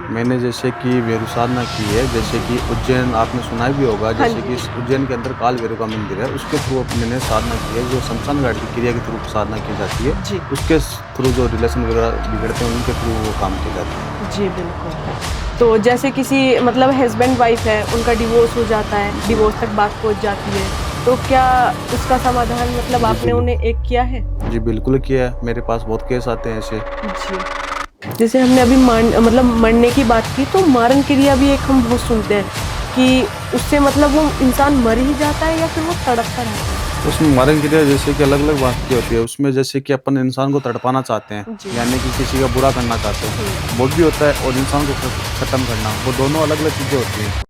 मैंने जैसे कि भैरव साधना की है, जैसे कि उज्जैन आपने सुना भी होगा, हाँ जैसे कि जी। उज्जैन के अंदर काल भैरव का मंदिर है, उसके थ्रू मैंने साधना की है, जो शमशान घाट की क्रिया के थ्रू साधना की जाती है, जी। उसके थ्रू जो रिलेशन वगैरह बिगड़ते हैं, उनके थ्रू वो काम किए जाते हैं। जी, बिल्कुल। तो जैसे किसी मतलब हस्बैंड वाइफ है, उनका डिवोर्स हो जाता है, जी। डिवोर्स तक बात पहुँच जाती है, तो क्या उसका समाधान मतलब जी, आपने उन्हें एक किया है? जी, बिल्कुल किया है, मेरे पास बहुत केस आते हैं ऐसे। जी। जैसे हमने अभी मतलब मरने की बात की, तो मारण क्रिया भी एक हम बहुत सुनते हैं कि उससे मतलब वो इंसान मर ही जाता है या फिर वो तड़पता रहता है? उसमें मारने क्रिया जैसे कि अलग-अलग बात की होती है, उसमें जैसे कि अपन इंसान को तड़पाना चाहते हैं, जी। यानी कि किसी का बुरा करना चाहते हैं, हुँ। वो भी होता है और इंसान को खत्म करना, वो दोनों अलग-अलग चीज़ें होती हैं।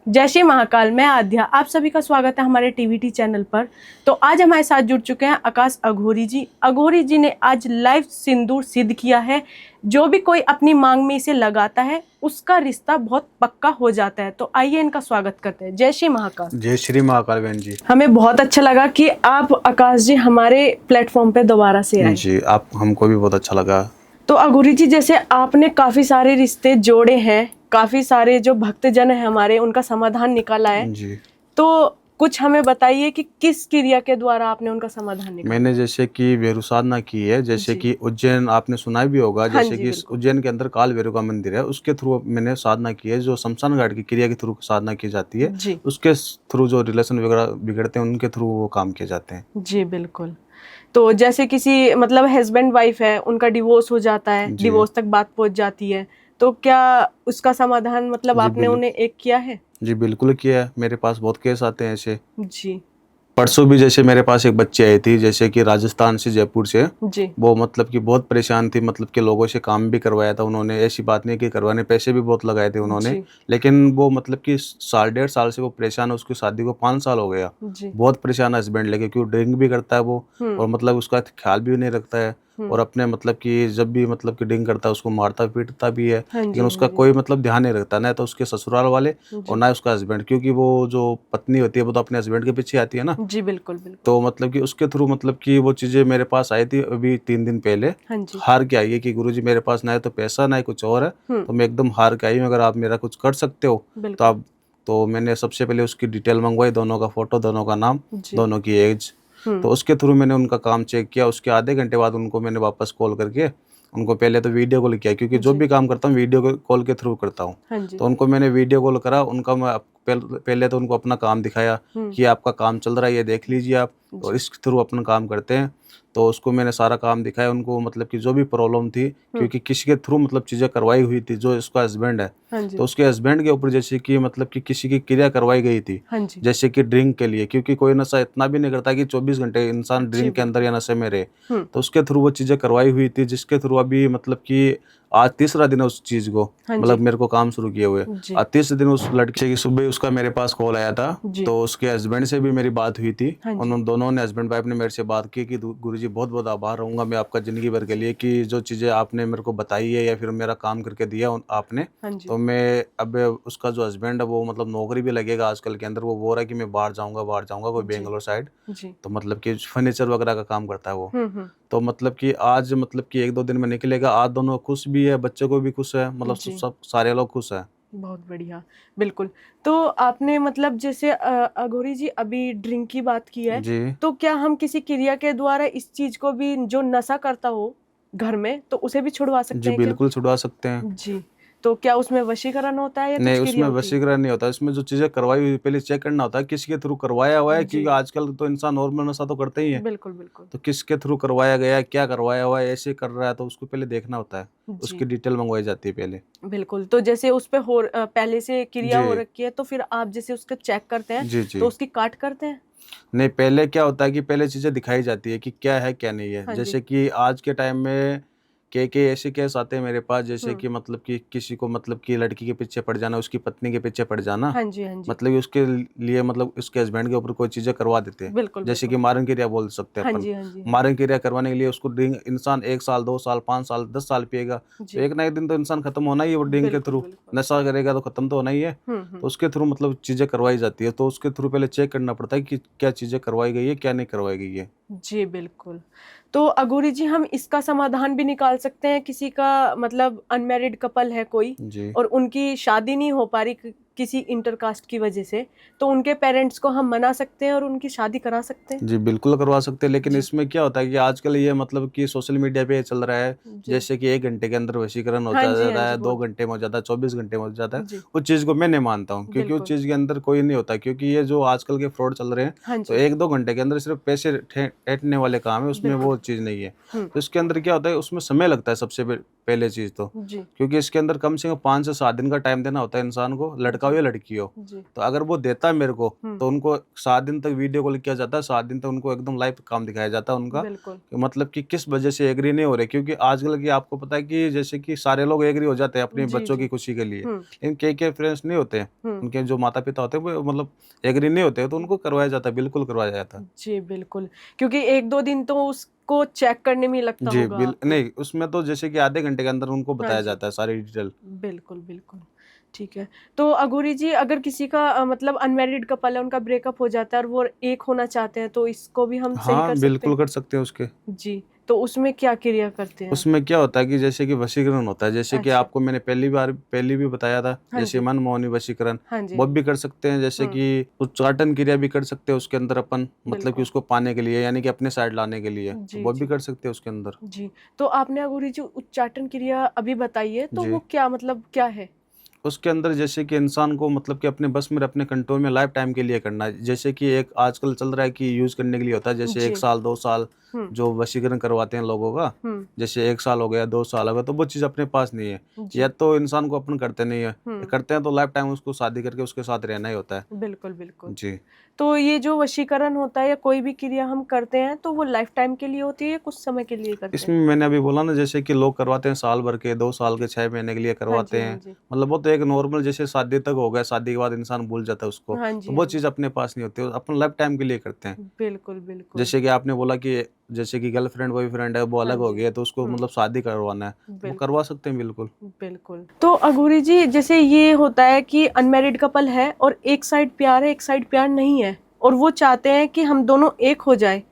जय श्री महाकाल, मैं आध्या, आप सभी का स्वागत है हमारे टीवीटी चैनल पर। तो आज हमारे साथ जुड़ चुके हैं आकाश अघोरी जी। अघोरी जी ने आज लाइव सिंदूर सिद्ध किया है। जो भी कोई अपनी मांग में इसे लगाता है, उसका रिश्ता बहुत पक्का हो जाता है। तो आइए इनका स्वागत करते हैं। जय श्री महाकाल। जय श्री महाकाल बहन जी। हमें बहुत अच्छा लगा कि आप आकाश जी हमारे प्लेटफॉर्म पे दोबारा से आए। जी, आप हमको भी बहुत अच्छा लगा। तो अघोरी जी, जैसे आपने काफी सारे रिश्ते जोड़े हैं, काफी सारे जो भक्तजन है हमारे, उनका समाधान निकाला है, जी, तो कुछ हमें बताइए कि किस क्रिया के द्वारा आपने उनका समाधान निकाला? मैंने जैसे कि भैरव साधना की है, जैसे जी। कि उज्जैन आपने सुना भी होगा, हाँ जैसे जी, कि बिल्कुल। उज्जैन के अंदर काल भैरव का मंदिर है, उसके थ्रू मैंने साधना की है, जो शमशान घाट की क्रिया के थ्रू साधना की जाती है, जी। उसके थ्रू जो रिलेशन वगैरह बिगड़ते हैं, उनके थ्रू वो काम किए जाते हैं। जी, बिल्कुल। तो जैसे किसी मतलब हस्बैंड वाइफ है, उनका डिवोर्स हो जाता है, जी, डिवोर्स तक बात पहुँच जाती है, तो क्या उसका समाधान मतलब जी, आपने उन्हें एक किया है? जी, बिल्कुल किया है, मेरे पास बहुत केस आते हैं ऐसे। जी। परसों भी जैसे मेरे पास एक बच्ची आई थी, जैसे कि राजस्थान से, जयपुर से। जी। वो मतलब कि बहुत परेशान थी, मतलब कि लोगों से काम भी करवाया था उन्होंने, ऐसी बात नहीं कि करवाने पैसे भी बहुत लगाए थे उन्होंने। जी। लेकिन वो मतलब कि साल डेढ़ साल से वो परेशान है, उसकी शादी को 5 साल हो गया। जी। बहुत परेशान है हस्बैंड लेके, क्योंकि ड्रिंक भी करता है वो हुँ। और मतलब उसका ख्याल भी नहीं रखता है। हुँ। और अपने मतलब कि जब भी मतलब कि ड्रिंक करता है, उसको मारता-पीटता भी है, हाँ लेकिन जी, हाँ उसका जी। कोई मतलब ध्यान नहीं रखता, ना तो उसके ससुराल वाले और जी। ना उसका हस्बैंड, क्योंकि वो जो पत्नी होती है, वो तो अपने हस्बैंड के पीछे आती है ना। जी, बिल्कुल, बिल्कुल। तो मतलब कि उसके थ्रू मतलब कि वो चीज़ें मेरे पास आई थी अभी 3 दिन पहले। हाँ जी। हार के आई है कि गुरुजी मेरे पास ना है तो पैसा, ना ही कुछ और है, हुँ। तो मैं एकदम हार के आई हूँ, अगर आप मेरा कुछ कर सकते हो तो बिल्कुल। आप। तो मैंने सबसे पहले उसकी डिटेल मंगवाई, दोनों का फ़ोटो, दोनों का नाम, जी। दोनों की एज। हुँ। तो उसके थ्रू मैंने उनका काम चेक किया, उसके आधे घंटे बाद उनको मैंने वापस कॉल करके उनको पहले तो वीडियो कॉल किया, क्योंकि जो जी। भी काम करता हूँ वीडियो कॉल के थ्रू करता हूँ। हाँ जी। तो उनको मैंने वीडियो कॉल करा, उनका मैं पहले तो उनको अपना काम दिखाया हुँ। कि आपका काम चल रहा है, ये देख लीजिए आप, और जी। इसके थ्रू अपन काम करते हैं। तो उसको मैंने सारा काम दिखाया उनको, मतलब कि जो भी प्रॉब्लम थी, हुँ। क्योंकि किसी के थ्रू मतलब चीज़ें करवाई हुई थी, जो उसका हस्बैंड है, हाँ जी। तो उसके हस्बैंड के ऊपर जैसे कि मतलब कि किसी की क्रिया करवाई गई थी, हाँ जी। जैसे कि ड्रिंक के लिए, क्योंकि कोई नशा इतना भी नहीं करता कि 24 घंटे इंसान जी, ड्रिंक के अंदर बिल्कुल। या नशे में रहे। हुँ। तो उसके थ्रू वो चीज़ें करवाई हुई थी, जिसके थ्रू अभी मतलब कि आज तीसरा दिन है उस चीज़ को, हाँ मतलब जी। मेरे को काम शुरू किए हुए। जी। आज तीसरे दिन उस लड़के की सुबह उसका मेरे पास कॉल आया था, जी। तो उसके हस्बैंड से भी मेरी बात हुई थी। हाँ जी। उन दोनों ने, हस्बैंड वाइफ ने मेरे से बात की कि गुरुजी बहुत-बहुत आभार रहूँगा मैं आपका ज़िंदगी भर के लिए, कि जो चीज़ें आपने मेरे को बताई है या फिर मेरा काम करके दिया आपने। हाँ जी। तो मैं अब उसका जो हस्बैंड है वो मतलब नौकरी भी लगेगा आजकल के अंदर, वो बोल रहा है कि मैं बाहर जाऊँगा कोई जी। बैंगलोर साइड। जी। तो मतलब कि फर्नीचर वगैरह का काम करता है वो। हुँ, हुँ। तो मतलब कि आज मतलब कि 1-2 दिन में निकलेगा, आज दोनों खुश भी है, बच्चे को भी खुश है, मतलब सब जी। सब सारे लोग खुश हैं। बहुत बढ़िया, बिल्कुल। तो आपने मतलब जैसे अघोरी जी अभी ड्रिंक की बात की है, जी। तो क्या हम किसी क्रिया के द्वारा इस चीज़ को भी, जो नशा करता हो घर में, तो उसे भी छुड़वा सकते जी, हैं क्या? बिल्कुल छुड़वा सकते हैं। जी। तो क्या उसमें वशीकरण होता है या कुछ नहीं, क्रिया उसमें होती है? वशीकरण नहीं होता, इसमें जो चीज़ें करवाई हुई पहले चेक करना होता है, किसके थ्रू करवाया हुआ है, जी। क्योंकि आजकल तो इंसान नॉर्मल नशा तो करते ही है। बिल्कुल, बिल्कुल। तो किसके थ्रू करवाया गया है, क्या करवाया हुआ है, ऐसे कर रहा है, तो उसको पहले देखना होता है। जी। उसकी डिटेल मंगवाई जाती है पहले। बिल्कुल, तो जैसे उस पे पहले से क्रिया जी। हो रखी है, तो फिर आप जैसे उसको चेक करते हैं, जी, तो जी। उसकी काट करते हैं? नहीं, पहले क्या होता है कि पहले चीज़ें दिखाई जाती है कि क्या है, क्या नहीं है। हाँ जी। जैसे कि आज के टाइम में के ऐसे केस आते हैं मेरे पास, जैसे कि मतलब कि किसी को मतलब कि लड़की के पीछे पड़ जाना, उसकी पत्नी के पीछे पड़ जाना, हाँ जी, हाँ जी। मतलब कि उसके लिए मतलब उसके हस्बैंड के ऊपर कोई चीजें करवा देते हैं, बिल्कुल, जैसे कि बिल्कुल। मारन क्रिया बोल सकते हैं हाँ अपन। जी, हाँ जी, हाँ मारन क्रिया करवाने के लिए उसको ड्रिंक इंसान 1 साल 2 साल 5 साल 10 साल पिएगा, तो जी। एक ना एक दिन तो इंसान खत्म होना ही है वो ड्रिंक के बिल्कुल, थ्रू। बिल्कुल। नशा करेगा तो खत्म तो होना ही है। तो उसके थ्रू मतलब चीजें करवाई जाती है, तो उसके थ्रू पहले चेक करना पड़ता है कि क्या चीजें करवाई गई है क्या नहीं करवाई गई है। जी, बिल्कुल। तो अघोरी जी, हम इसका समाधान भी निकाल सकते हैं, किसी का मतलब अनमैरिड कपल है कोई जी और उनकी शादी नहीं हो पा रही किसी इंटरकास्ट की वजह से, तो उनके पेरेंट्स को हम मना सकते हैं और उनकी शादी करा सकते हैं? जी, बिल्कुल करवा सकते हैं, लेकिन जी, इसमें क्या होता है कि आजकल ये मतलब कि सोशल मीडिया पे चल रहा है, जी। जैसे कि 1 घंटे के अंदर वशीकरण हो हाँ जी, हाँ जाता जी, है, 2 बहुत। घंटे में हो जाता है, 24 घंटे में हो जाता है। जी, उस चीज़ को मैं नहीं मानता हूँ, क्योंकि उस बिल्कुल। चीज़ के अंदर कोई नहीं होता, क्योंकि ये जो आजकल के फ्रॉड चल रहे हैं, हाँ तो जी, 1-2 घंटे के अंदर सिर्फ पैसे ऐंठने वाले काम है, उसमें बिल्कुल। वो चीज़ नहीं है। हुँ, तो इसके अंदर क्या होता है, उसमें समय लगता है सबसे पहले चीज़ तो, जी, क्योंकि इसके अंदर कम से कम 5 से 7 दिन का टाइम देना होता है इंसान को, लड़का हो जी, या लड़की हो। जी। तो अगर वो देता है मेरे को, हुँ, तो उनको 7 दिन तक वीडियो कॉल किया जाता है, 7 दिन तक उनको एकदम लाइव काम दिखाया जाता है उनका, बिल्कुल। कि मतलब कि किस वजह से एग्री नहीं हो रहे, क्योंकि आजकल की आपको पता है कि जैसे कि सारे लोग एग्री हो जाते हैं अपने जी, बच्चों जी। की खुशी के लिए, हुँ, लेकिन कई फ्रेंड्स नहीं होते हैं, हुँ। उनके जो माता पिता होते हैं वो मतलब एग्री नहीं होते हैं, तो उनको करवाया जाता है, बिल्कुल करवाया जाता है। जी, बिल्कुल। क्योंकि 1-2 दिन तो उसको चेक करने में ही लगता जी होगा आपको। नहीं, उसमें तो जैसे कि आधे घंटे के अंदर उनको हाँ बताया जी। जाता है सारी डिटेल। बिल्कुल, बिल्कुल। ठीक है। तो अघोरी जी, अगर किसी का मतलब अनमैरिड कपल है, उनका ब्रेकअप हो जाता है और वो एक होना चाहते हैं, तो इसको भी हम सही हाँ, कर सकते बिल्कुल हैं? कर सकते हैं उसके। जी, तो उसमें क्या क्रिया करते हैं आप? उसमें क्या होता है कि जैसे कि वशीकरण होता है, जैसे कि अच्छा। आपको मैंने पहली भी बताया था, हाँ जैसे जी। मनमोहनी वशीकरण, हाँ जी, वो हाँ भी जी। कर सकते हैं, जैसे हुँ, कि उच्चाटन क्रिया भी कर सकते हैं उसके अंदर अपन, मतलब कि बिल्कुल। उसको पाने के लिए, यानी कि अपने साइड लाने के लिए, तो जी, वो भी जी। कर सकते हैं उसके अंदर। जी, तो आपने अघोरी जी उच्चाटन क्रिया अभी बताई है, तो जी। वो क्या मतलब क्या है? उसके अंदर जैसे कि इंसान को मतलब कि अपने बस में अपने कंट्रोल में लाइफ टाइम के लिए करना है, जैसे कि एक आजकल चल रहा है कि यूज़ करने के लिए होता है, जैसे 1 जी। साल 2 साल हुँ, जो वशीकरण करवाते हैं लोगों का, हुँ। जैसे 1 साल हो गया 2 साल हो गया, तो वो चीज़ अपने पास नहीं है, या जी। तो इंसान को अपन करते नहीं है, या हुँ, करते हैं तो लाइफ टाइम उसको शादी करके उसके साथ रहना ही होता है। बिल्कुल, बिल्कुल। जी। तो ये जो वशीकरण होता है या कोई भी क्रिया हम करते हैं, तो वो लाइफ टाइम के लिए होती है या कुछ समय के लिए करते हैं? इसमें मैंने अभी बोला ना, जैसे कि लोग करवाते हैं साल भर के, 2 साल के, 6 महीने के लिए हाँ जी, करवाते हाँ हैं, जी। मतलब वो तो एक नॉर्मल जैसे शादी तक हो गया, शादी के बाद इंसान भूल जाता है उसको, हाँ तो जी, वो हाँ चीज़ जी। अपने पास नहीं होती, अपन लाइफ टाइम के लिए करते हैं। बिल्कुल, बिल्कुल। जैसे कि आपने बोला कि जैसे कि गर्लफ्रेंड बॉयफ्रेंड है वो हाँ अलग हो जी। गया, तो उसको हुँ, मतलब शादी करवाना है, तो वो बिल्कुल, करवा सकते हैं बिल्कुल। बिल्कुल। तो अघोरी जी, जैसे ये होता है कि अनमैरिड कपल है और एक साइड प्यार है, एक साइड प्यार नहीं है और वो चाहते हैं कि हम दोनों एक हो जाएँ,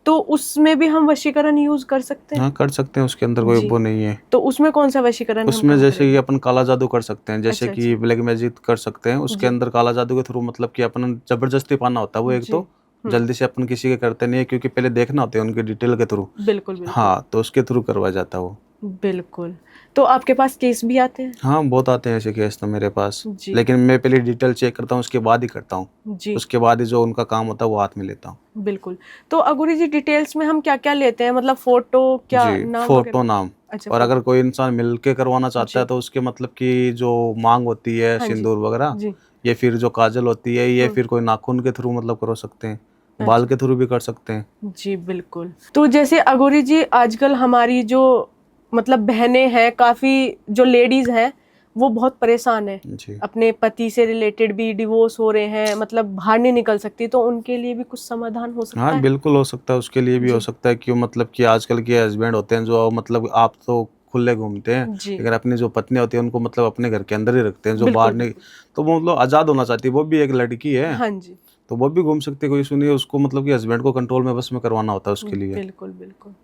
तो उसमें भी हम वशीकरण यूज़ कर सकते हैं? हाँ, कर सकते हैं, उसके अंदर कोई जी। वो नहीं है। तो उसमें कौन-सा वशीकरण हम उसमें काम जैसे कि करेंगे? अपन काला जादू कर सकते हैं, जैसे अच्छा, कि अच्छा। ब्लैक मैजिक कर सकते हैं, उसके जी, अंदर काला जादू के थ्रू मतलब कि अपन ज़बरदस्ती पाना होता है वो, एक जी। तो हुँ, जल्दी से अपन किसी के करते नहीं है, क्योंकि पहले देखना होता है उनकी डिटेल के थ्रू। बिल्कुल, बिल्कुल। हाँ, तो उसके थ्रू करवाया जाता है वो। बिल्कुल। तो आपके पास केस भी आते हैं? हाँ, बहुत आते हैं ऐसे केस तो मेरे पास, जी, लेकिन मैं पहले डिटेल चेक करता हूँ, उसके बाद ही करता हूँ। जी। उसके बाद ही जो उनका काम होता है वो हाथ में लेता हूँ। बिल्कुल। तो अघोरी जी, डिटेल्स में हम क्या-क्या लेते हैं? मतलब फ़ोटो, क्या जी, नाम फ़ोटो वगैरह? नाम, अच्छा, और अगर फ़ोटो। कोई इंसान मिल के करवाना चाहता है, जी, तो उसके मतलब कि जो माँग होती है, हाँ जी। सिंदूर वगैरह, जी, या फिर जो काजल होती है, या हुँ, फिर कोई नाखून के थ्रू मतलब करवा सकते हैं, बाल अच्छा। के थ्रू भी कर सकते हैं। जी, बिल्कुल। तो जैसे अघोरी जी, आजकल हमारी जो मतलब बहनें हैं, काफ़ी जो लेडीज़ हैं, वो बहुत परेशान हैं। जी। अपने पति से रिलेटेड भी डिवोर्स हो रहे हैं, मतलब बाहर नहीं निकल सकती, तो उनके लिए भी कुछ समाधान हो सकता हाँ, है? बिल्कुल हो सकता है, उसके लिए भी हो जी, सकता है कि मतलब कि आजकल के हस्बैंड होते हैं जो मतलब आप तो खुले घूमते हैं, जी। लेकिन अपनी जो पत्नी होती है उनको मतलब अपने घर के अंदर ही रखते हैं, जो बाहर बिल्कुल, नहीं, बिल्कुल। तो वो मतलब आज़ाद होना चाहती है, वो भी एक लड़की है, हाँ जी। तो वो भी घूम सकती है, कोई इश्यू नहीं है, उसको मतलब कि हस्बैंड को कंट्रोल में बस में करवाना होता है उसके लिए। बिल्कुल, बिल्कुल।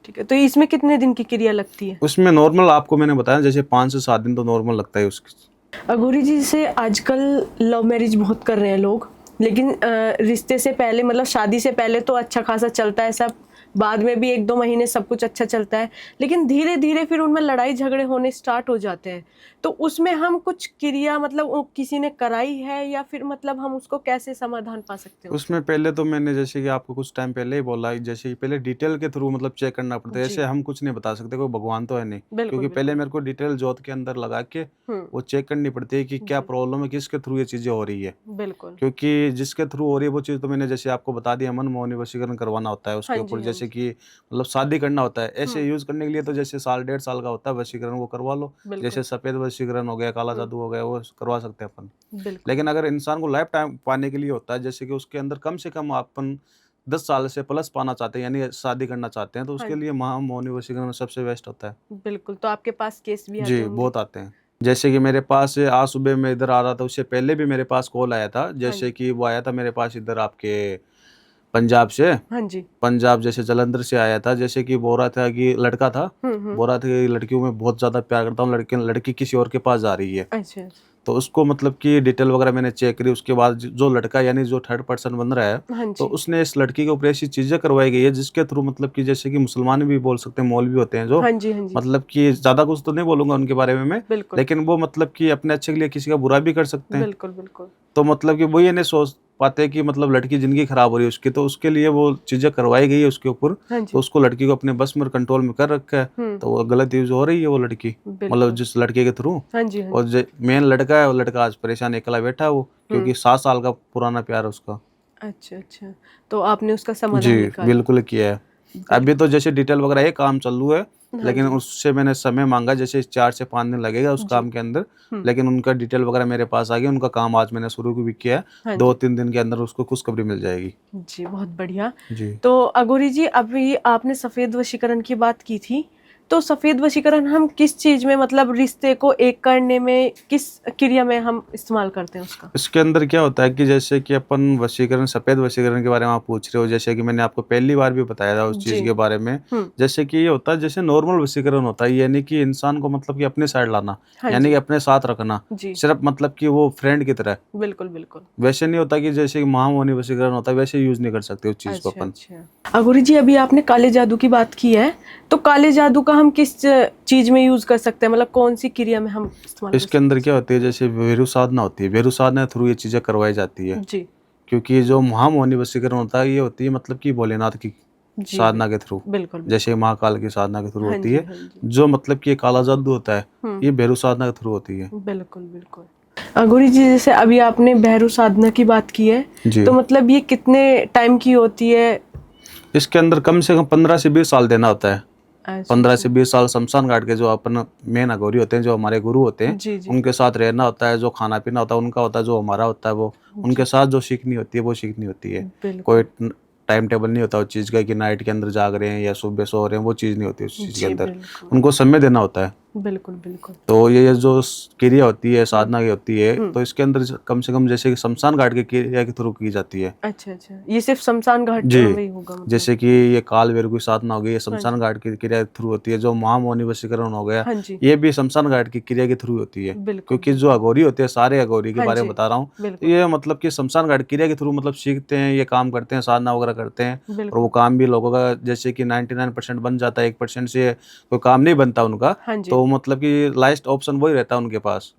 ठीक है, तो इसमें कितने दिन की क्रिया लगती है? उसमें नॉर्मल आपको मैंने बताया जैसे 5 से 7 दिन तो नॉर्मल लगता है उसकी। अघोरी जी, से आजकल लव मैरिज बहुत कर रहे हैं लोग, लेकिन रिश्ते से पहले मतलब शादी से पहले तो अच्छा खासा चलता है सब, बाद में भी 1-2 महीने सब कुछ अच्छा चलता है, लेकिन धीरे-धीरे फिर उनमें लड़ाई झगड़े होने स्टार्ट हो जाते हैं। तो उसमें हम कुछ क्रिया मतलब वो किसी ने कराई है या फिर मतलब हम उसको कैसे समाधान पा सकते हैं उसका? उसमें पहले तो मैंने जैसे कि आपको कुछ टाइम पहले ही बोला, जैसे कि पहले डिटेल के थ्रू मतलब चेक करना पड़ता है, जी, ऐसे हम कुछ नहीं बता सकते, कोई भगवान तो है नहीं, बिल्कुल, क्योंकि पहले बिल्कुल। मेरे को डिटेल जोत के अंदर लगा के हुँ, वो चेक करनी पड़ती है कि क्या जी, प्रॉब्लम है, किसके थ्रू ये चीज़ें हो रही है। बिल्कुल। क्योंकि जिसके थ्रू हो रही है वो चीज़ तो मैंने जैसे आपको बता दिया, मनमोहनी वशीकरण करवाना होता है उसके हाँ जी, ऊपर, हाँ जैसे जी। कि मतलब शादी करना होता है। ऐसे हुँ, यूज़ करने के लिए तो जैसे साल 1.5 साल का होता है वशीकरण, वो करवा लो। बिल्कुल। जैसे सफ़ेद वशीकरण हो गया, काला हुँ, जादू हो गया, वो करवा सकते हैं अपन। बिल्कुल। लेकिन अगर इंसान को लाइफ टाइम पाने के लिए होता है, जैसे कि उसके अंदर कम से कम अपन 10 साल से प्लस पाना चाहते हैं, यानी शादी करना चाहते हैं, तो हाँ उसके लिए महामौनी वशीकरण सबसे बेस्ट होता है। बिल्कुल, तो आपके पास केस भी आते जी, होंगे? बहुत आते हैं। जैसे कि मेरे पास आज सुबह मैं इधर आ रहा था, उससे पहले भी मेरे पास कॉल आया था। हाँ जैसे जी। कि वो आया था मेरे पास इधर आपके पंजाब से। हाँ जी। पंजाब जैसे जालंधर से आया था। जैसे कि बोल रहा था कि लड़का था, हुँ, हुँ। बोल रहा था कि लड़कियों में बहुत ज़्यादा प्यार करता हूँ, लड़की किसी और के पास जा रही है। अच्छा, अच्छा। तो उसको मतलब कि डिटेल वगैरह मैंने चेक करी, उसके बाद जो लड़का यानी जो थर्ड पर्सन बन रहा है, हाँ तो जी। उसने इस लड़की के ऊपर ऐसी चीज़ें करवाई गई है जिसके थ्रू मतलब कि जैसे कि मुसलमान भी बोल सकते हैं, मौलवी होते हैं जो, हाँ जी, हाँ जी। मतलब कि ज़्यादा कुछ तो नहीं बोलूँगा उनके बारे में मैं, बिल्कुल, लेकिन वो मतलब कि अपने अच्छे के लिए किसी का बुरा भी कर सकते हैं। बिल्कुल, बिल्कुल। तो मतलब कि वो ये नहीं सोच पाते कि मतलब लड़की की ज़िंदगी खराब हो रही है उसकी, तो उसके लिए वो चीज़ें करवाई गई है उसके ऊपर। हाँ तो जी। उसको लड़की को अपने बस में कंट्रोल में कर रखा है, हुँ, तो वो गलत यूज़ हो रही है वो लड़की, मतलब बिल्कुल। जिस लड़के के थ्रू। हाँ जी, हाँ और जी। जो मेन लड़का है, वो लड़का आज परेशान अकेला बैठा है वो, हुँ। क्योंकि 7 साल का पुराना प्यार है उसका। अच्छा, अच्छा। तो आपने उसका समाधान जी, निकाला? बिल्कुल किया है। अभी तो बिल्कुल। जैसे डिटेल वगैरह है, काम चालू है, हाँ लेकिन जी। उससे मैंने समय माँगा, जैसे 4 से 5 दिन लगेगा उस जी। काम के अंदर। हुँ। लेकिन उनका डिटेल वगैरह मेरे पास आ गया, उनका काम आज मैंने शुरू भी किया है। हाँ जी। 2-3 दिन के अंदर उसको खुशखबरी मिल जाएगी। जी, बहुत बढ़िया। जी। तो अघोरी जी, अभी आपने सफ़ेद वशीकरण की बात की थी, तो सफ़ेद वशीकरण हम किस चीज़ में, मतलब रिश्ते को एक करने में, किस क्रिया में हम इस्तेमाल करते हैं उसका? इसके अंदर क्या होता है कि जैसे कि अपन वशीकरण, सफ़ेद वशीकरण के बारे में आप पूछ रहे हो, जैसे कि मैंने आपको पहली बार भी बताया था उस जी। चीज़ के बारे में। हुँ। जैसे कि ये होता है, जैसे नॉर्मल वशीकरण होता है, यानी कि इंसान को मतलब कि अपने साइड लाना, हाँ यानी कि जी। अपने साथ रखना, जी। सिर्फ़ मतलब कि वो फ्रेंड की तरह। बिल्कुल, बिल्कुल। वैसे नहीं होता कि जैसे कि महामौनी वशीकरण होता है, वैसे यूज़ नहीं कर सकते उस चीज़ को अच्छा, अपन। अच्छा। अघोरी जी, अभी आपने काले जादू की बात की है, तो काले जादू का हम किस चीज़ में यूज़ कर सकते हैं? मतलब कौन-सी क्रिया में हम इस्तेमाल कर इसके सकते अंदर हैं क्या इसको? होती है, जैसे भेरू साधना होती है, भेरू साधना के थ्रू ये चीज़ें करवाई जाती है। जी। क्योंकि जो महामौनी वशीकरण होता है, ये होती है मतलब कि भोलेनाथ की जी, साधना के थ्रू, बिल्कुल, जैसे बिल्कुल। महाकाल की साधना के थ्रू हाँ होती जी, है। हाँ जी। जो मतलब कि ये काला जादू होता है, हुँ। ये भैरव साधना के थ्रू होती है। बिल्कुल, बिल्कुल। अघोरी जी, जैसे अभी आपने भैरव साधना की बात की है, जी। तो मतलब ये कितने टाइम की होती है? इसके अंदर कम से कम 15 से 20 साल देना होता है। अच्छा, 15 से अच्छा। 20 साल शमशान घाट के जो अपन मेन अघोरी होते हैं, जो हमारे गुरु होते हैं, जी, जी। उनके साथ रहना होता है। जो खाना-पीना होता है उनका होता है, जो हमारा होता है वो, उनके जी, साथ जो सीखनी होती है वो सीखनी होती है। कोई बिल्कुल। टाइम टेबल नहीं होता उस चीज़ का कि नाइट के अंदर जाग रहे हैं या सुबह सो रहे हैं, वो चीज़ नहीं होती उस चीज़ के जी, अंदर। बिल्कुल। उनको समय देना होता है। बिल्कुल, बिल्कुल। तो ये जो क्रिया होती है, हुँ, साधना की होती है, हुँ। तो इसके अंदर कम से कम जैसे कि शमशान घाट की क्रिया के थ्रू की जाती है। अच्छा, अच्छा। ये सिर्फ़ शमशान घाट जी। में ही होगा मतलब? जैसे कि ये काल भैरव की साधना हो गई, ये हाँ शमशान जी। घाट की क्रिया के थ्रू होती है। जो महामौनी वशीकरण हो गया, हाँ जी। ये भी शमशान घाट की क्रिया के थ्रू होती है। बिल्कुल, क्योंकि जो बिल्कुल। अघोरी होते हैं, सारे अघोरी के हाँ बारे में जी, बता रहा हूँ, तो बिल्कुल, ये मतलब कि शमशान घाट क्रिया के थ्रू मतलब सीखते हैं, ये काम करते हैं, साधना वगैरह करते हैं। और वो बिल्कुल। काम भी लोगों का जैसे कि 99% बन जाता है, 1% से कोई काम नहीं बनता उनका, हाँ जी। तो मतलब कि लास्ट ऑप्शन वही रहता है उनके पास।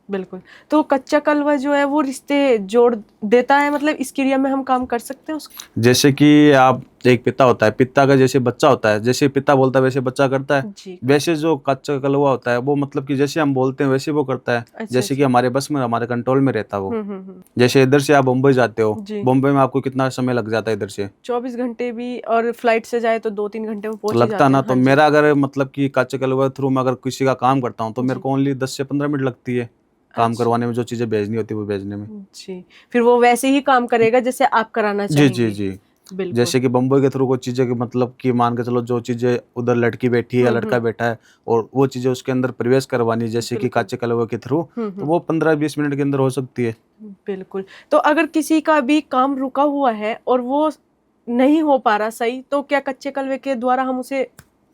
बिल्कुल। तो कच्चा कलवा जो है वो रिश्ते जोड़ देता है, मतलब इस क्रिया में हम काम कर सकते हैं उसको? जैसे कि आप, एक पिता होता है, पिता का जैसे बच्चा होता है, जैसे पिता बोलता है वैसे बच्चा करता है। जी। वैसे जो कच्चा कलवा होता है वो मतलब कि जैसे हम बोलते हैं वैसे वो करता है। अच्छा, जैसे कि अच्छा। हमारे बस में, हमारे कंट्रोल में रहता है वो। हुँ, हुँ, हुँ। जैसे इधर से आप बम्बई जाते हो, जी। बम्बई में आपको कितना समय लग जाता है इधर से? 24 घंटे भी, और फ्लाइट से जाए तो 2-3 घंटे में पहुँच ही लगता है जाते ना। हैं। तो हाँ जी। मेरा अगर मतलब कि कच्चे कलवा थ्रू मैं अगर किसी का काम करता हूँ, तो मेरे जी। को ओनली 10 से 15 मिनट लगती है काम अच्छा। करवाने में, जो चीज़ें भेजनी होती है वो भेजने में। जी। फिर वो वैसे ही काम करेगा जैसे आप कराना जी, जी, चाहेंगे। जी। बिल्कुल। जैसे कि बम्बई के थ्रू कुछ चीज़ें, कि मतलब कि मान के चलो जो चीज़ें उधर लड़की बैठी है या हुँ, लड़का हुँ। बैठा है, और वो चीज़ें उसके अंदर प्रवेश करवानी, जैसे कि बिल्कुल। काचे कलवे के थ्रू, हुँ, तो हुँ। वो 15-20 मिनट के अंदर हो सकती है। बिल्कुल। तो अगर किसी का भी काम रुका हुआ है और वो नहीं हो पा रहा सही, तो क्या कच्चे कलवे के द्वारा हम उसे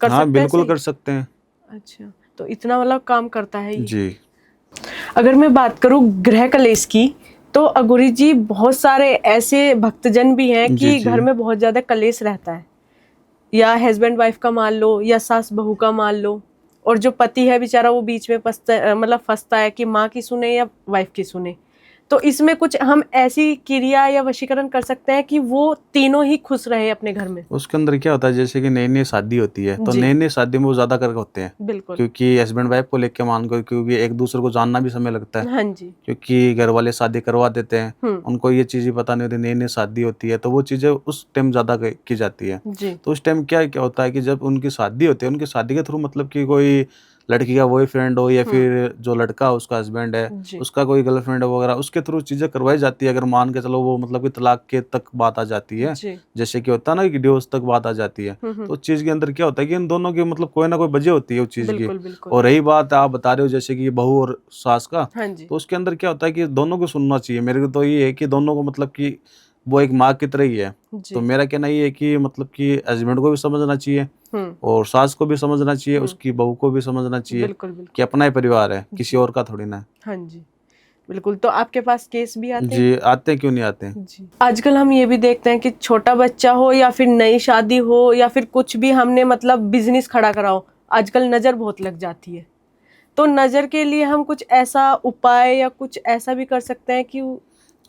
कर हाँ, सकते हैं बिल्कुल सही? कर सकते हैं। अच्छा, तो इतना मतलब काम करता है ये। जी। अगर मैं बात करूँ ग्रह कलेश की, तो अघोरी जी, बहुत सारे ऐसे भक्तजन भी हैं जी, कि जी। घर में बहुत ज़्यादा कलेश रहता है, या हस्बैंड वाइफ का मान लो, या सास बहू का मान लो, और जो पति है बेचारा वो बीच में मतलब फंसता है कि माँ की सुने या वाइफ की सुने। तो इसमें कुछ हम ऐसी क्रिया या वशीकरण कर सकते हैं कि वो तीनों ही खुश रहे अपने घर में? उसके अंदर क्या होता है, जैसे कि नई नई शादी होती है तो जी। नई नई शादी में वो ज्यादा करके होते हैं, बिल्कुल। क्योंकि हस्बैंड वाइफ को लेके मान को, क्योंकि एक दूसरे को जानना भी समय लगता है, हाँ जी। क्योंकि घर वाले शादी करवा देते हैं, उनको ये चीजें पता नहीं होती, नई नई शादी होती है तो वो चीजें उस टाइम ज्यादा की जाती है। जी। तो उस टाइम क्या क्या होता है कि जब उनकी शादी होती है, उनकी शादी के थ्रू मतलब कि कोई लड़की का बॉयफ्रेंड हो या फिर जो लड़का हो उसका हस्बैंड है, जी। उसका कोई गर्लफ्रेंड वगैरह, उसके थ्रू चीजें करवाई जाती है। अगर मान के चलो वो मतलब कि तलाक के तक बात आ जाती है, जी। जैसे कि होता है ना कि डिवोर्स तक बात आ जाती है, तो उस चीज के अंदर क्या होता है कि इन दोनों की मतलब कोई ना कोई वजह होती है उस चीज की। बिल्कुल बिल्कुल। और रही बात आप बता रहे हो जैसे कि बहू और सास का, हाँ जी। तो उसके अंदर क्या होता है कि दोनों को सुनना चाहिए। मेरे को तो ये है कि दोनों को मतलब कि वो एक माँ की तरह ही है। जी। तो मेरा कहना ये है कि मतलब कि हस्बैंड को भी समझना चाहिए हम्म। और सास को भी समझना चाहिए, उसकी बहू को भी समझना चाहिए बिल्कुल बिल्कुल। कि अपना ही परिवार है, किसी और का थोड़ी ना है। हाँ जी बिल्कुल। तो आपके पास केस भी आते हैं? जी आते हैं, क्यों नहीं आते हैं। जी। आजकल हम ये भी देखते हैं कि छोटा बच्चा हो या फिर नई शादी हो या फिर कुछ भी हमने मतलब बिजनेस खड़ा करा हो, आजकल नज़र बहुत लग जाती है। तो नज़र के लिए हम कुछ ऐसा उपाय या कुछ ऐसा भी कर सकते हैं कि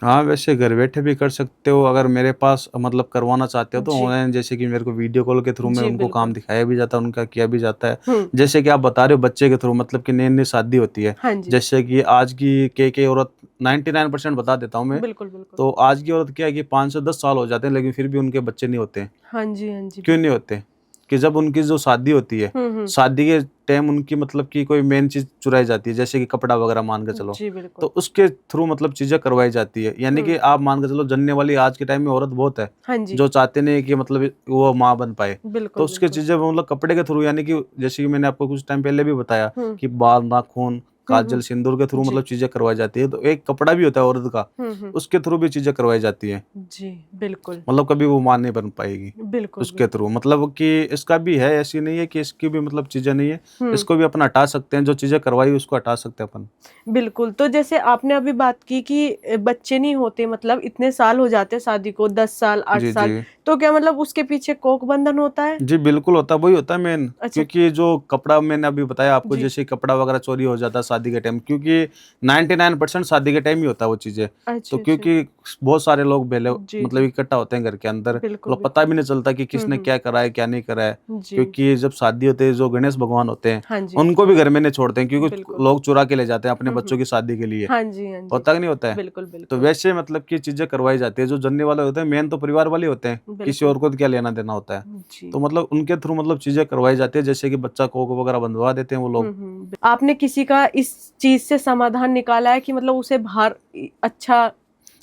हाँ, वैसे घर बैठे भी कर सकते हो, अगर मेरे पास मतलब करवाना चाहते हो तो जी। ऑनलाइन, जैसे कि मेरे को वीडियो कॉल के थ्रू में जी उनको काम बिल्कुल। दिखाया भी जाता है, उनका किया भी जाता है। हम्म। जैसे कि आप बता रहे हो बच्चे के थ्रू, मतलब कि नई नई शादी होती है, हाँ जी। जैसे कि आज की के औरत 99% बता देता हूँ मैं, बिल्कुल बिल्कुल। तो आज की औरत क्या है कि 5 से 10 साल हो जाते हैं लेकिन फिर भी उनके बच्चे नहीं होते। हाँ जी। हाँ जी। क्यों नहीं होते? कि जब उनकी जो शादी होती है, शादी के टाइम उनकी मतलब कि कोई मेन चीज चुराई जाती है, जैसे कि कपड़ा वगैरह मान के चलो, जी बिल्कुल। तो उसके थ्रू मतलब चीजें करवाई जाती है। यानी कि आप मान के चलो जनने वाली आज के टाइम में औरत बहुत है, हाँ जी। जो चाहते नहीं कि मतलब वो माँ बन पाए, बिल्कुल तो उसके बिल्कुल। चीजें मतलब कपड़े के थ्रू, यानी कि जैसे कि मैंने आपको कुछ टाइम पहले भी बताया कि बाल, नाखून, काजल, सिंदूर के थ्रू जी। मतलब चीजें करवाई जाती है। तो एक कपड़ा भी होता है औरत का, उसके थ्रू भी चीजें करवाई जाती है। जी बिल्कुल। मतलब कभी वो मां नहीं बन पाएगी बिल्कुल उसके थ्रू, मतलब कि इसका भी है, ऐसी नहीं है कि इसकी भी मतलब चीजें नहीं है, इसको भी अपन हटा सकते हैं, जो चीजें करवाई उसको हटा सकते हैं अपन। बिल्कुल। तो जैसे आपने अभी बात की कि बच्चे नहीं होते, मतलब इतने साल हो जाते हैं शादी को, 10 साल 8 जी साल, जी तो क्या मतलब उसके पीछे कोक बंधन होता है? जी बिल्कुल होता है, वही होता है मेन। अच्छा। क्योंकि जो कपड़ा मैंने अभी बताया आपको, जी। जैसे कपड़ा वगैरह चोरी हो जाता है शादी के टाइम, क्योंकि 99% शादी के टाइम ही होता है वो चीजें। तो अच्छा अच्छा। क्योंकि बहुत सारे लोग पहले जी मतलब जी। इकट्ठा होते हैं घर के अंदर, बिल्कुल मतलब पता बिल्कुल। भी नहीं चलता कि किसने क्या करा है क्या नहीं करा है। जी। क्योंकि जब शादी होती है, जो गणेश भगवान होते हैं हाँ जी। उनको भी घर में नहीं छोड़ते हैं, क्योंकि बिल्कुल। लोग चुरा के ले जाते हैं अपने बच्चों की शादी के लिए। हाँ जी। हाँ जी। होता कि नहीं होता है? बिल्कुल तो बिल्कुल। वैसे मतलब कि चीजें करवाई जाती है, जो जानने वाले होते हैं मेन तो परिवार वाले होते हैं, किसी बिल्कुल। और को तो क्या लेना देना होता है। जी। तो मतलब उनके थ्रू मतलब चीजें करवाई जाती है, जैसे कि बच्चा कोक वगैरह बंधवा देते हैं वो लोग। आपने किसी का इस चीज से समाधान निकाला है कि मतलब उसे बाहर अच्छा?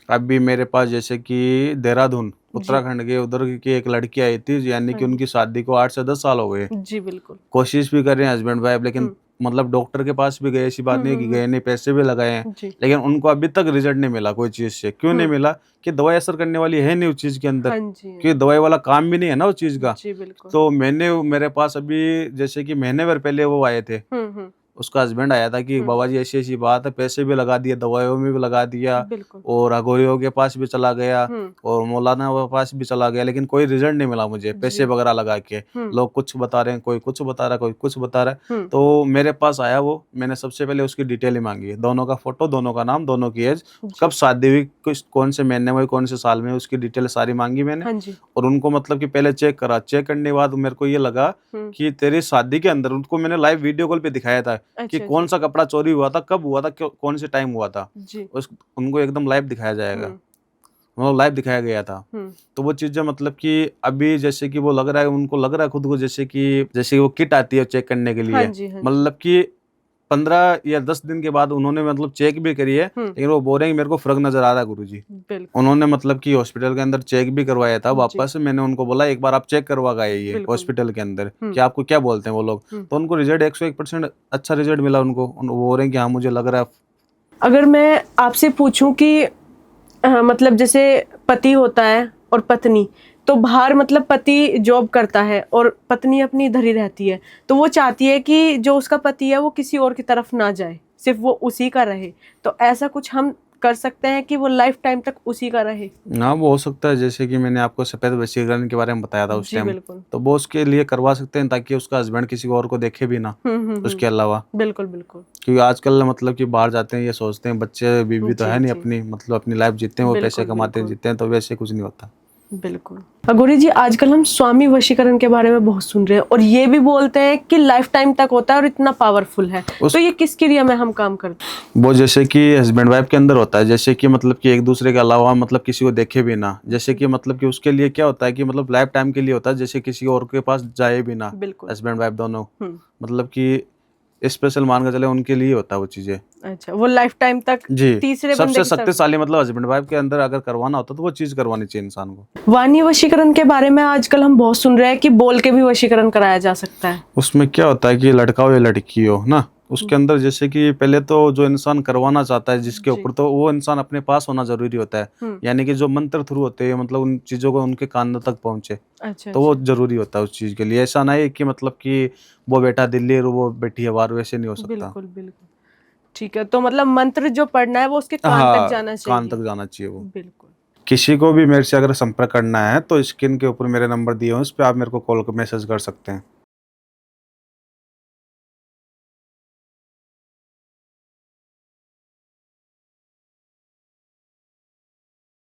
अभी मेरे पास जैसे कि देहरादून जी। उत्तराखंड के उधर की एक लड़की आई थी, यानी कि हाँ जी। उनकी शादी को 8 से 10 साल हो गए। जी बिल्कुल। कोशिश भी कर रहे हैं हस्बैंड वाइफ, लेकिन मतलब डॉक्टर के पास भी गए, ऐसी बात नहीं है कि गए नहीं, पैसे भी लगाए हैं, जी। लेकिन उनको अभी तक रिजल्ट नहीं मिला कोई चीज से। क्यों नहीं मिला? कि दवाई असर करने वाली है नहीं उस चीज के अंदर, हाँ जी। क्योंकि दवाई वाला काम भी नहीं है ना उस चीज का। जी बिल्कुल। तो मेरे पास अभी जैसे कि महीने भर पहले वो आए थे, उसका हस्बैंड आया था कि बाबा जी ऐसी ऐसी बात है, पैसे भी लगा दिए, दवाइयों में भी लगा दिया, बिल्कुल। और अघोरियों के पास भी चला गया और मौलाना के पास भी चला गया, लेकिन कोई रिजल्ट नहीं मिला मुझे, पैसे वगैरह लगा के। लोग कुछ बता रहे हैं, कोई कुछ बता रहा है, कोई कुछ बता रहा है। तो मेरे पास आया वो, मैंने सबसे पहले उसकी डिटेल ही मांगी, दोनों का फोटो, दोनों का नाम, दोनों की एज, कब शादी हुई, कौन से महीने में, कौन से साल में, उसकी डिटेल सारी मांगी मैंने। हाँ जी। और उनको मतलब कि पहले चेक करा, चेक करने के बाद मेरे को ये लगा कि तेरी शादी के अंदर, उनको मैंने लाइव वीडियो कॉल पे दिखाया था कि अच्छा कौन सा कपड़ा चोरी हुआ था, कब हुआ था, कौन से टाइम हुआ था, जी। उनको एकदम लाइव दिखाया जाएगा, मतलब लाइव दिखाया गया था। तो वो चीजें मतलब कि अभी जैसे कि वो लग रहा है, उनको लग रहा है खुद को, जैसे कि वो किट आती है चेक करने के हाँ लिए, जी। हाँ जी। मतलब कि 15 या 10 दिन के बाद उन्होंने मतलब चेक भी करी है, लेकिन वो बोल रहे हैं कि मेरे को फर्क नजर आ रहा है गुरुजी। बिल्कुल। उन्होंने मतलब कि हॉस्पिटल के अंदर चेक भी करवाया था वापस, मैंने उनको बोला एक बार आप चेक करवा के आइए बिल्कुल। हॉस्पिटल के अंदर कि आपको क्या बोलते हैं वो लोग। तो उनको रिजल्ट 101% अच्छा रिजल्ट मिला उनको, वो बोल रहे हैं कि हाँ मुझे लग रहा है। अगर मैं आपसे पूछूं कि मतलब जैसे पति होता है और पत्नी, तो बाहर मतलब पति जॉब करता है और पत्नी अपनी इधर ही रहती है, तो वो चाहती है कि जो उसका पति है वो किसी और की तरफ ना जाए, सिर्फ वो उसी का रहे, तो ऐसा कुछ हम कर सकते हैं कि वो लाइफ टाइम तक उसी का रहे? हाँ, वो हो सकता है, जैसे कि मैंने आपको सफेद वशीकरण के बारे में बताया था उस जी टाइम, बिल्कुल। तो वो उसके लिए करवा सकते हैं ताकि उसका हस्बैंड किसी और को देखे भी ना उसके अलावा। बिल्कुल बिल्कुल। क्योंकि आजकल मतलब कि बाहर जाते हैं, ये सोचते हैं बच्चे बीवी तो जी है नहीं जी अपनी, मतलब अपनी लाइफ जीते हैं, वो पैसे बिल्कुल कमाते हैं, बिल्कुल जीते हैं, तो वैसे कुछ नहीं होता। बिल्कुल। अघोरी जी, आजकल हम स्वामी वशीकरण के बारे में बहुत सुन रहे हैं और ये भी बोलते हैं कि लाइफ टाइम तक होता है और इतना पावरफुल है। तो ये किस क्रिया में हम काम करते हैं? वो जैसे कि हस्बैंड वाइफ के अंदर होता है, जैसे कि मतलब कि एक दूसरे के अलावा मतलब किसी को देखे भी ना, जैसे कि मतलब कि उसके लिए क्या होता है कि मतलब लाइफ टाइम के लिए होता है, जैसे किसी और के पास जाए भी ना, बिल्कुल। हस्बैंड वाइफ दोनों, मतलब कि स्पेशल मान के चले उनके लिए होता है वो चीजें। अच्छा, वो लाइफ टाइम तक जी, तीसरे बंदे सबसे की तरफ। शक्तिशाली मतलब हस्बैंड वाइफ के अंदर अगर करवाना होता तो वो चीज करवानी चाहिए इंसान को। वाणी वशीकरण के बारे में आजकल हम बहुत सुन रहे हैं कि बोल के भी वशीकरण कराया जा सकता है। उसमें क्या होता है कि लड़का हो या लड़की हो ना, उसके अंदर जैसे कि पहले तो जो इंसान करवाना चाहता है जिसके जी। ऊपर, तो वो इंसान अपने पास होना जरूरी होता है, यानी कि जो मंत्र थ्रू होते हैं, मतलब उन चीजों को उनके कान तक पहुंचे, अच्छा तो वो अच्छा। जरूरी होता है उस चीज के लिए। ऐसा नहीं कि मतलब कि वो बैठा दिल्ली और वो बैठी है बाहर, वैसे नहीं हो सकता। बिल्कुल बिल्कुल। ठीक है, तो मतलब मंत्र जो पढ़ना है वो उसके कान तक हाँ, जाना कान चाहिए। तक जाना चाहिए वो। बिल्कुल। किसी को भी मेरे से अगर संपर्क करना है तो स्क्रीन के ऊपर मेरे नंबर दिए हुए हैं, उस पर आप मेरे को कॉल मैसेज कर सकते हैं।